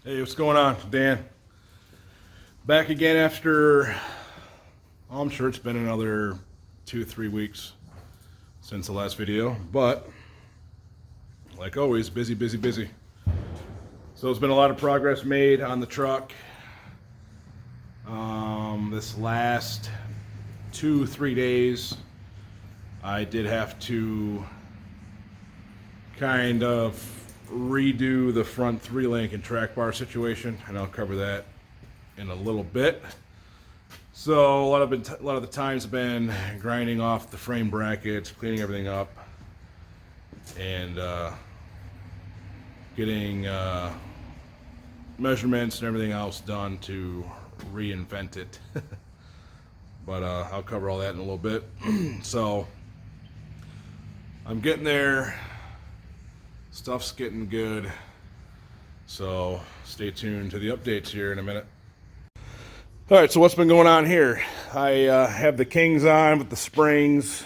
Hey, what's going on? Dan. Back again after, I'm sure it's been another 2-3 weeks since the last video, but like always, busy. So there's been a lot of progress made on the truck. This last 2-3 days, I did have to kind of redo the front 3-link and track bar situation, and I'll cover that in a little bit. So a lot of the time's been grinding off the frame brackets, cleaning everything up, and getting measurements and everything else done to reinvent it. But I'll cover all that in a little bit. So I'm getting there. Stuff's getting good, so stay tuned to the updates here in a minute. All right, so what's been going on here? I have the Kings on with the springs,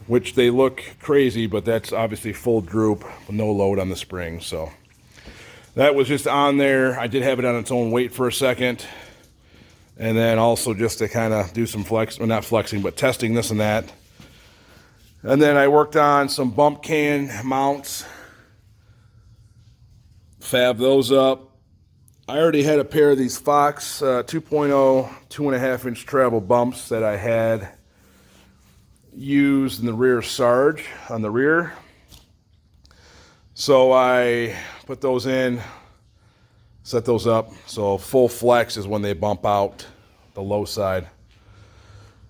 which they look crazy, but that's obviously full droop with no load on the springs. So that was just on there. I did have it on its own weight for a second, and then also just to kind of do some well, not flexing, but testing this and that. And then I worked on some bump can mounts, fab those up. I already had a pair of these Fox 2.0 2.5-inch travel bumps that I had used in the rear SARGE on the rear. So I put those in, set those up. So full flex is when they bump out the low side.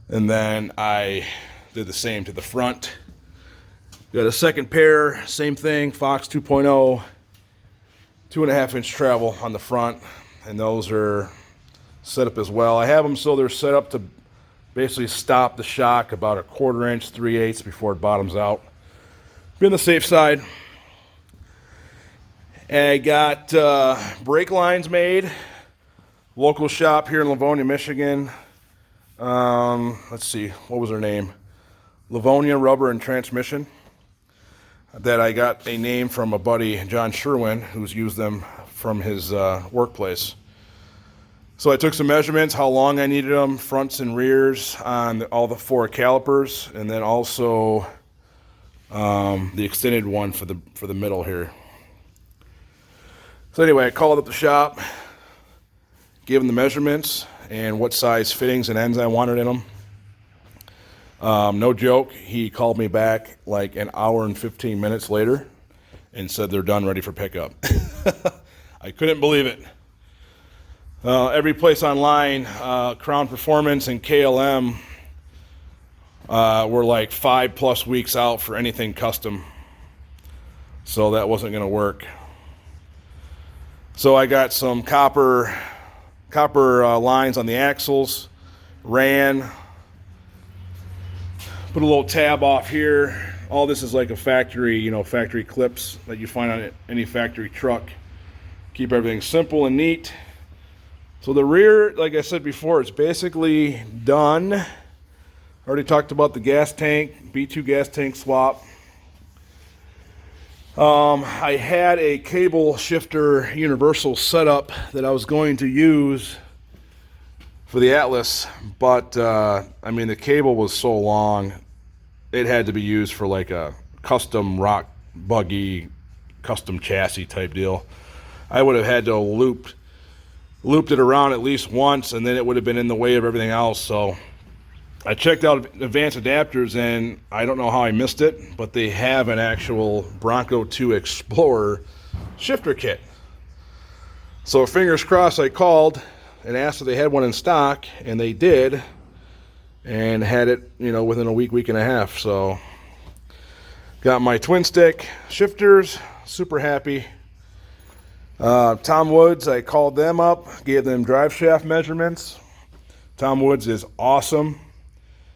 And then I did the same to the front. Got a second pair, same thing, Fox 2.0 2.5-inch travel on the front, and those are set up as well. I have them so they're set up to basically stop the shock about 1/4 inch, 3/8 before it bottoms out. Be on the safe side. I got brake lines made. Local shop here in Livonia, Michigan. Let's see, what was her name? Livonia Rubber and Transmission. That I got a name from a buddy, John Sherwin, who's used them from his workplace. So I took some measurements, how long I needed them, fronts and rears on all the 4 calipers, and then also the extended one for the middle here. So anyway, I called up the shop, gave them the measurements and what size fittings and ends I wanted in them. No joke, he called me back like an hour and 15 minutes later and said they're done, ready for pickup. I couldn't believe it. Every place online, Crown Performance and KLM were like 5+ weeks out for anything custom. So that wasn't going to work. So I got some copper lines on the axles, ran, put a little tab off here. All this is like a factory, factory clips that you find on any factory truck. Keep everything simple and neat. So the rear, like I said before, it's basically done. I already talked about the gas tank, B2 gas tank swap. I had a cable shifter universal setup that I was going to use for the Atlas, but I mean the cable was so long it had to be used for like a custom rock buggy custom chassis type deal. I would have had to looped it around at least once, and then it would have been in the way of everything else. So I checked out Advanced Adapters, and I don't know how I missed it, but they have an actual Bronco 2 Explorer shifter kit. So fingers crossed, I called and asked if they had one in stock, and they did, and had it, within a week and a half. So got my twin stick shifters, super happy. Tom Woods, I called them up, gave them drive shaft measurements. Tom Woods is awesome.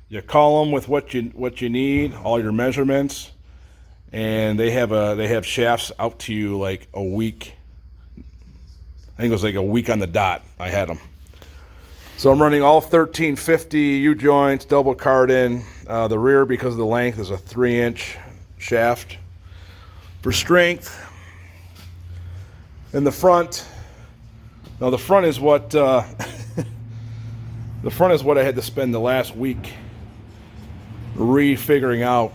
You call them with what you need, all your measurements, and they have shafts out to you like a week. I think it was like a week on the dot. I had them. So I'm running all 1350 U-joints, double cardin. The rear, because of the length, is a 3-inch shaft. For strength, And the front, now the front is what the front is what I had to spend the last week refiguring out,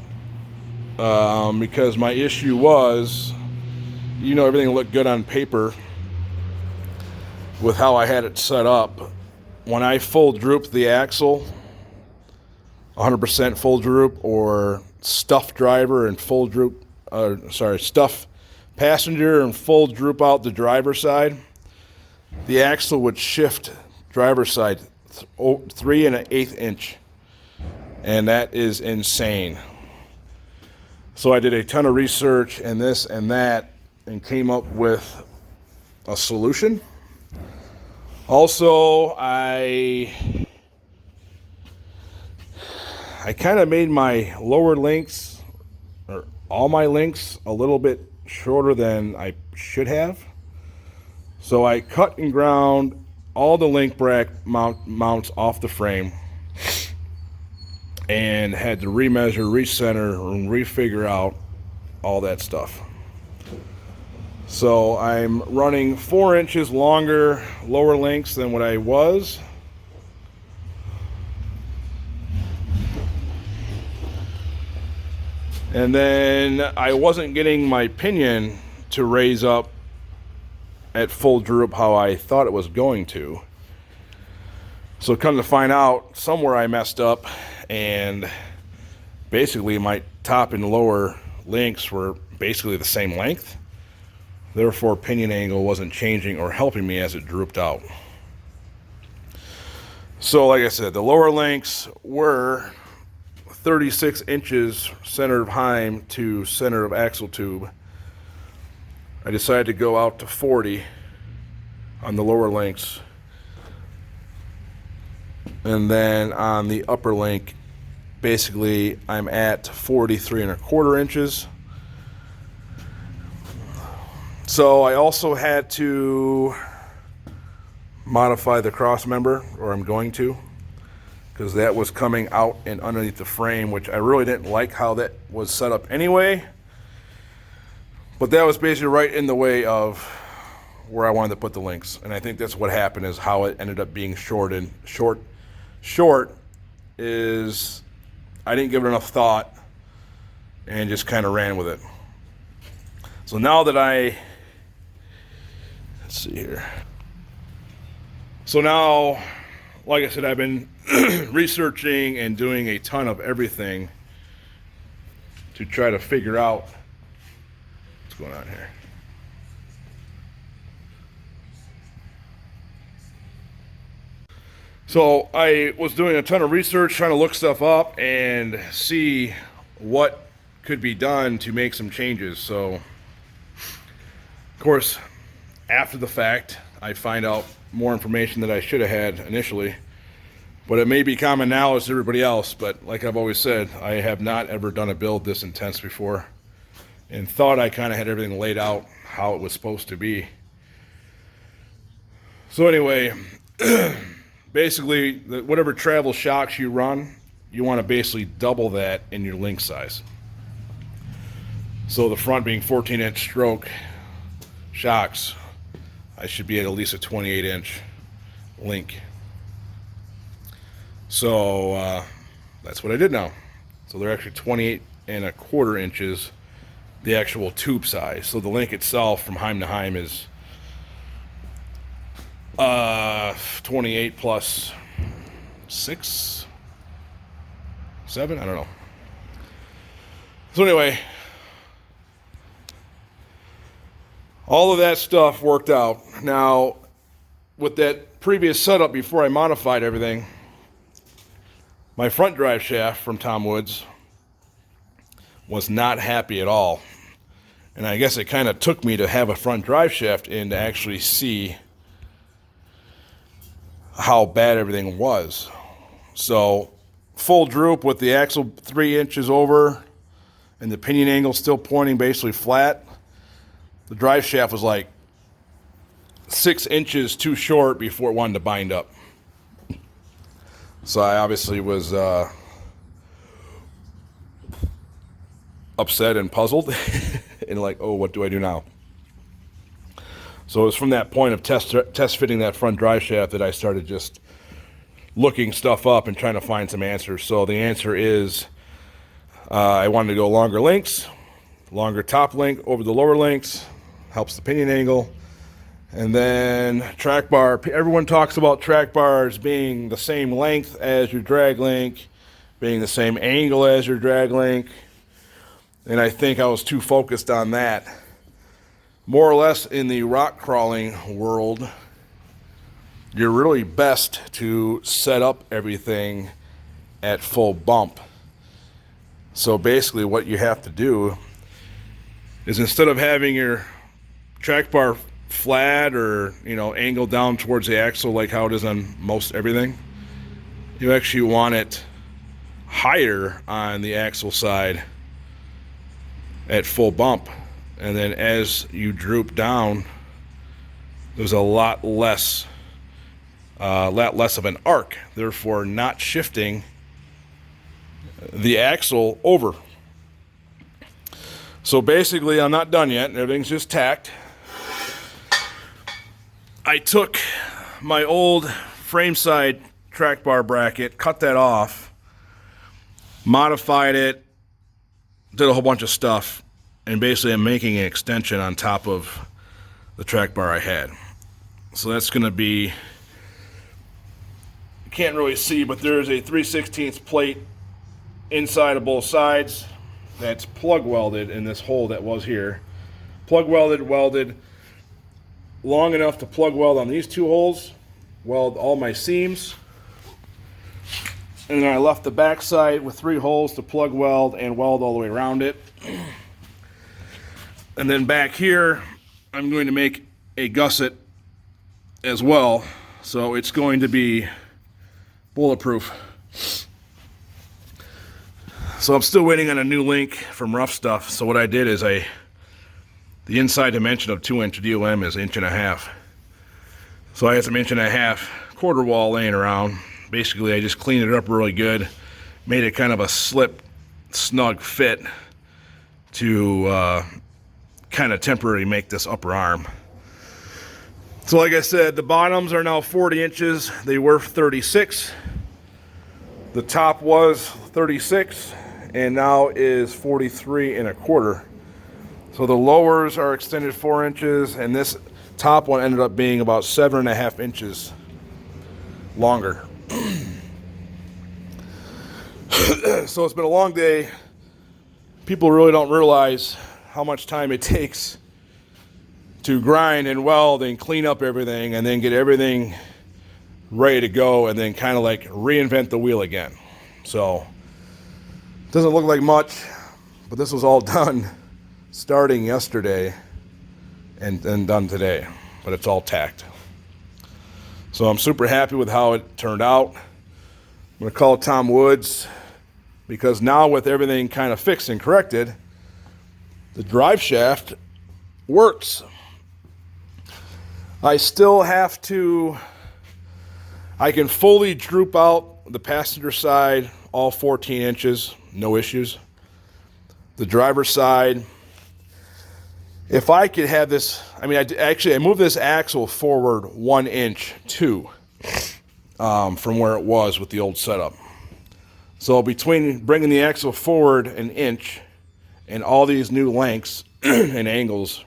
because my issue was, everything looked good on paper with how I had it set up. When I full drooped the axle, 100% full droop, or stuff driver and full droop, stuff passenger and full droop out the driver's side, the axle would shift driver's side 3 1/8 inch. And that is insane. So I did a ton of research and this and that and came up with a solution. Also, I kind of made my lower links, or all my links, a little bit shorter than I should have. So I cut and ground all the link bracket mounts off the frame and had to remeasure, recenter, and refigure out all that stuff. So I'm running 4 inches longer lower links than what I was. And then I wasn't getting my pinion to raise up at full droop how I thought it was going to. So come to find out, somewhere I messed up, and basically my top and lower links were basically the same length. Therefore, pinion angle wasn't changing or helping me as it drooped out. So like I said, the lower links were 36 inches center of heim to center of axle tube. I decided to go out to 40 on the lower links. And then on the upper link, basically I'm at 43 1/4 inches. So I also had to modify the cross member, or I'm going to, because that was coming out and underneath the frame, which I really didn't like how that was set up anyway. But that was basically right in the way of where I wanted to put the links. And I think that's what happened, is how it ended up being short is I didn't give it enough thought and just kind of ran with it. So now that let's see here. So now, like I said, I've been researching and doing a ton of everything to try to figure out what's going on here. So I was doing a ton of research, trying to look stuff up and see what could be done to make some changes. So, of course, after the fact, I find out more information that I should have had initially. But it may be common knowledge to everybody else, but like I've always said, I have not ever done a build this intense before, and thought I kind of had everything laid out how it was supposed to be. So anyway, basically, whatever travel shocks you run, you want to basically double that in your link size. So the front being 14-inch stroke shocks, I should be at least a 28-inch link. So that's what I did now. So they're actually 28 1/4 inches, the actual tube size. So the link itself from heim to heim is 28 plus 6, 7, I don't know. So anyway, all of that stuff worked out. Now, with that previous setup before I modified everything, my front drive shaft from Tom Woods was not happy at all. And I guess it kind of took me to have a front drive shaft in to actually see how bad everything was. So full droop with the axle 3 inches over and the pinion angle still pointing basically flat. The drive shaft was like 6 inches too short before it wanted to bind up. So I obviously was upset and puzzled and like, oh, what do I do now? So it was from that point of test fitting that front drive shaft that I started just looking stuff up and trying to find some answers. So the answer is I wanted to go longer links, longer top link over the lower links, helps the pinion angle. And then track bar, everyone talks about track bars being the same length as your drag link, being the same angle as your drag link. And I think I was too focused on that. More or less in the rock crawling world, you're really best to set up everything at full bump. So basically what you have to do is, instead of having your track bar flat or, angled down towards the axle like how it is on most everything, you actually want it higher on the axle side at full bump. And then as you droop down, there's a lot less of an arc, therefore not shifting the axle over. So basically, I'm not done yet. Everything's just tacked. I took my old frame side track bar bracket, cut that off, modified it, did a whole bunch of stuff, and basically I'm making an extension on top of the track bar I had. So that's going to be, you can't really see, but there's a 3/16 plate inside of both sides that's plug welded in this hole that was here. Plug welded long enough to plug weld on these two holes, weld all my seams, and then I left the back side with 3 holes to plug weld and weld all the way around it. And then back here, I'm going to make a gusset as well, so it's going to be bulletproof. So I'm still waiting on a new link from Rough Stuff. So what I did is the inside dimension of 2-inch DOM is 1.5 inches. So I had some 1.5 inch quarter wall laying around. Basically, I just cleaned it up really good, made it kind of a slip, snug fit to kind of temporarily make this upper arm. So like I said, the bottoms are now 40 inches. They were 36. The top was 36 and now is 43.25. So the lowers are extended 4 inches, and this top one ended up being about 7.5 inches longer. So it's been a long day. People really don't realize how much time it takes to grind and weld and clean up everything and then get everything ready to go and then kind of like reinvent the wheel again. So it doesn't look like much, but this was all done starting yesterday and done today, but it's all tacked. So I'm super happy with how it turned out. I'm going to call Tom Woods, because now with everything kind of fixed and corrected, the drive shaft works. I still have to, I can fully droop out the passenger side, all 14 inches, no issues. The driver's side, if I could have this, I moved this axle forward 1 inch too, from where it was with the old setup. So between bringing the axle forward 1 inch and all these new lengths and angles,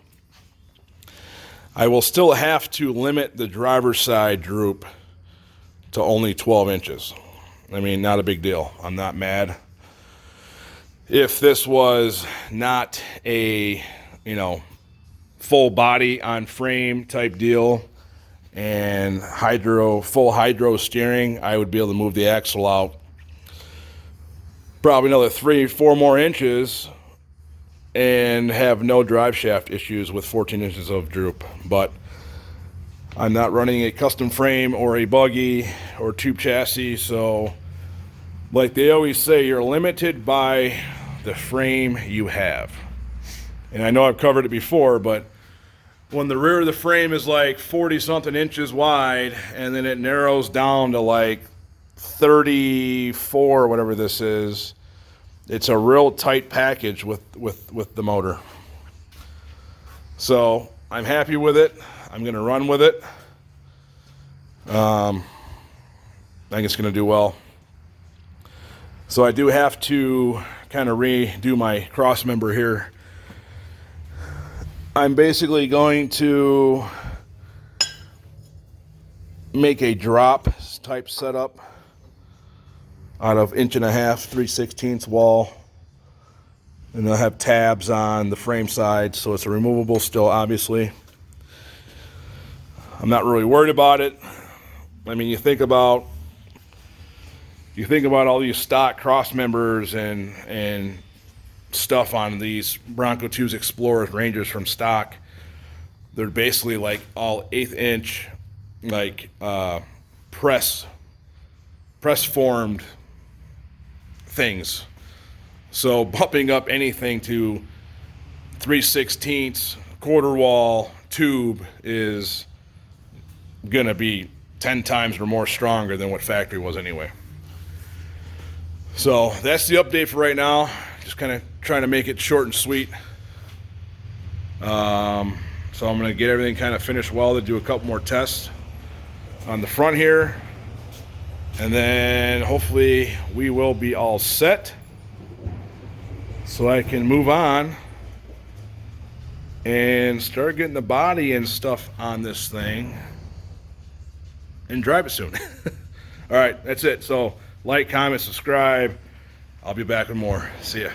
I will still have to limit the driver's side droop to only 12 inches. I mean, not a big deal. I'm not mad. If this was not a, full body on frame type deal and full hydro steering, I would be able to move the axle out probably another 3-4 more inches and have no drive shaft issues with 14 inches of droop. But I'm not running a custom frame or a buggy or tube chassis, so like they always say, you're limited by the frame you have. And I know I've covered it before, but when the rear of the frame is like 40 something inches wide and then it narrows down to like 34, whatever this is, it's a real tight package with the motor. So I'm happy with it. I'm going to run with it. I think it's going to do well. So I do have to kind of redo my cross member here. I'm basically going to make a drop type setup out of 1.5 3/16 wall, and I'll have tabs on the frame side, so it's a removable still, obviously. I'm not really worried about it. I mean, you think about all these stock cross members and stuff on these Bronco 2s, Explorers, Rangers from stock. They're basically like all 1/8 inch, like press formed things. So bumping up anything to 3/16 quarter wall tube is gonna be 10 times or more stronger than what factory was anyway. So that's the update for right now. Just kind of trying to make it short and sweet. So I'm gonna get everything kind of finished welded, do a couple more tests on the front here, and then hopefully we will be all set so I can move on and start getting the body and stuff on this thing and drive it soon. All right, that's it. So like, comment, subscribe. I'll be back with more. See ya.